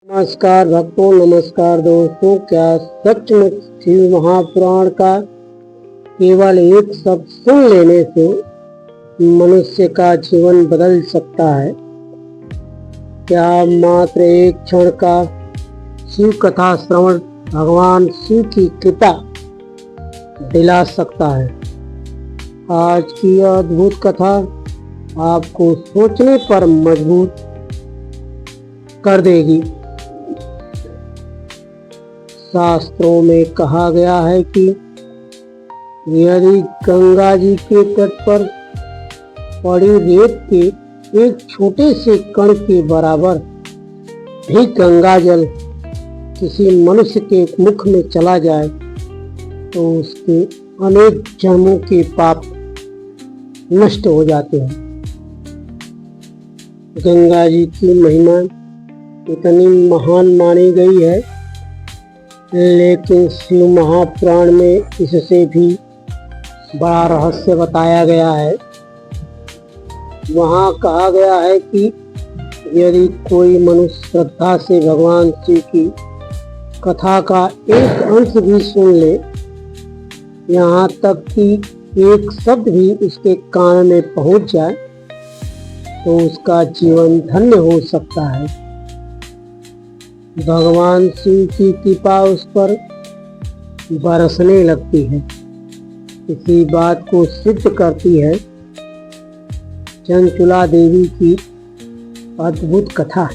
नमस्कार भक्तों, नमस्कार दोस्तों। क्या सचमुच शिव महापुराण का केवल एक शब्द सुन लेने से मनुष्य का जीवन बदल सकता है? क्या मात्र एक क्षण का शिव कथा श्रवण भगवान शिव की कृपा दिला सकता है? आज की अद्भुत कथा आपको सोचने पर मजबूर कर देगी। शास्त्रों में कहा गया है कि यदि गंगा जी के तट पर पड़ी रेत के एक छोटे से कण के बराबर भी गंगा जल किसी मनुष्य के मुख में चला जाए तो उसके अनेक जन्मों के पाप नष्ट हो जाते हैं। गंगा जी की महिमा इतनी महान मानी गई है, लेकिन शिव महापुराण में इससे भी बड़ा रहस्य बताया गया है। वहाँ कहा गया है कि यदि कोई मनुष्य श्रद्धा से भगवान शिव की कथा का एक अंश भी सुन ले, यहाँ तक कि एक शब्द भी उसके कान में पहुँच जाए, तो उसका जीवन धन्य हो सकता है। भगवान शिव की कृपा उस पर बरसने लगती है। इसी बात को सिद्ध करती है चंचुला देवी की अद्भुत कथा।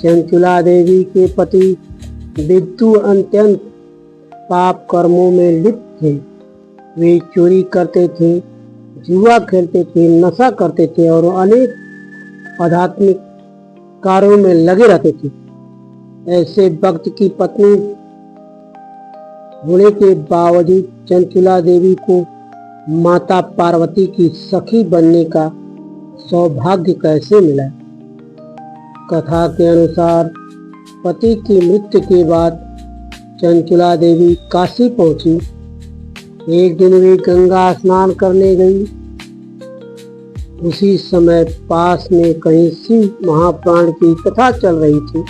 चंचुला देवी के पति विद्यु अत्यंत पाप कर्मों में लिप्त थे। वे चोरी करते थे, जुआ खेलते थे, नशा करते थे और अनेक आध्यात्मिक कार्यों में लगे रहते थे। ऐसे भक्त की पत्नी होने के बावजूद चंचुला देवी को माता पार्वती की सखी बनने का सौभाग्य कैसे मिला? कथा के अनुसार पति की मृत्यु के बाद चंचुला देवी काशी पहुंची। एक दिन वे गंगा स्नान करने गई। उसी समय पास में कहीं शिव महापुराण की कथा चल रही थी।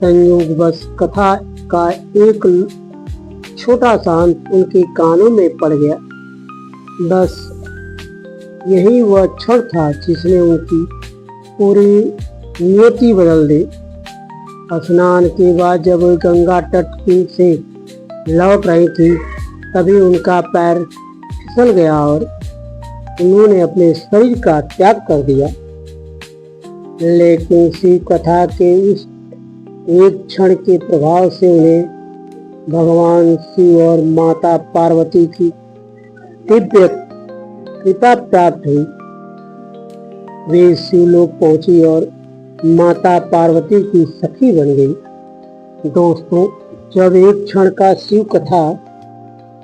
संयोगवश कथा का एक छोटा सा अंश उनके कानों में पड़ गया। बस यही वह क्षण था जिसने उनकी पूरी नियति बदल दी। स्नान के बाद जब वे गंगा तट से लौट रही थी, तभी उनका पैर फिसल गया और उन्होंने अपने शरीर का त्याग कर दिया। लेकिन शिव कथा के इस एक क्षण के प्रभाव से उन्हें भगवान शिव और माता पार्वती की दिव्य कृपा प्राप्त हुई। वे शिवलोक पहुंची और माता पार्वती की सखी बन गई। दोस्तों, जब एक क्षण का शिव कथा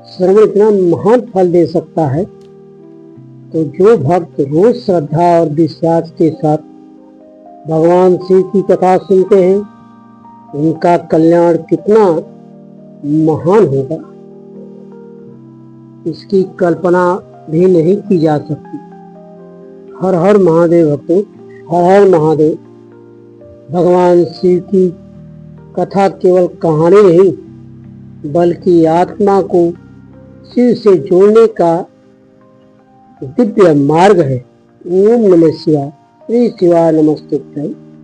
श्रवण इतना महान फल दे सकता है, तो जो भक्त रोज श्रद्धा और विश्वास के साथ भगवान शिव की कथा सुनते हैं, उनका कल्याण कितना महान होगा, इसकी कल्पना भी नहीं की जा सकती। हर हर महादेव भक्तों, हर हर महादेव। भगवान शिव की कथा केवल कहानी नहीं, बल्कि आत्मा को शिव से जोड़ने का दिव्य मार्ग है। ओम नमः शिवाय। श्री शिवाय नमस्ते।